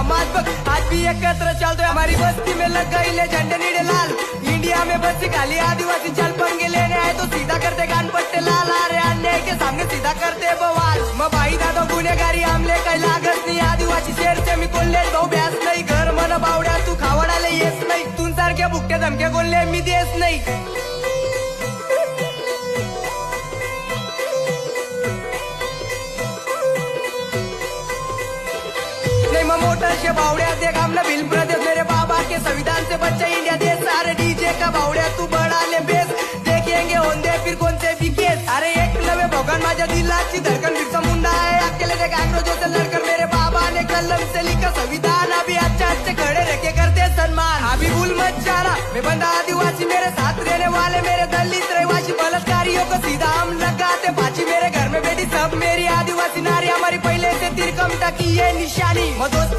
समाज बग आज भी एकत्र चलते हमारी बस्ती में लग गई ले झंडे नीले लाल इंडिया में बस्ती खाली आदिवासी चल पंगे लेने आए तो सीधा करते कान पट्टे लाल अरे अन्याय के सामने सीधा करते बवाल मग भाई दादा गुन्हेगारी आमले काही लागत नाही आदिवासी शेर से मी कोल्हे भाऊ ब्यास नाही घर मन बावड्या तू खावडाले येस नाही तून सारख्या बुकट्या धमक्या कोल्हे मी देस नाही मोटर से बावड़िया देख हमने बिल प्रदेश मेरे बाबा के संविधान से बच्चा इंडिया देश सारे डीजे का बावड़िया तू बड़ा ले बेस देखेंगे होंदे फिर कौन से भी केस अरे एक नवे भगवान माझ्या दिलाची धड़कन बिरसा मुंडा है अकेले देख आक्रोशों से लड़कर मेरे बाबा ने कलम से लिखा संविधान अभी अच्छे खड़े रह के करते सम्मान अभी भूल मत जाना मैं बंदा आदिवासी मेरे साथ रहने वाले मेरे दलित रहवासी बलात्कारियों को सीधा हम लगाते फांसी मेरे घर में बेटी सब मेरी आदिवासी नारी हमारी पहले से तिरकमता की ये निशानी दोस्ती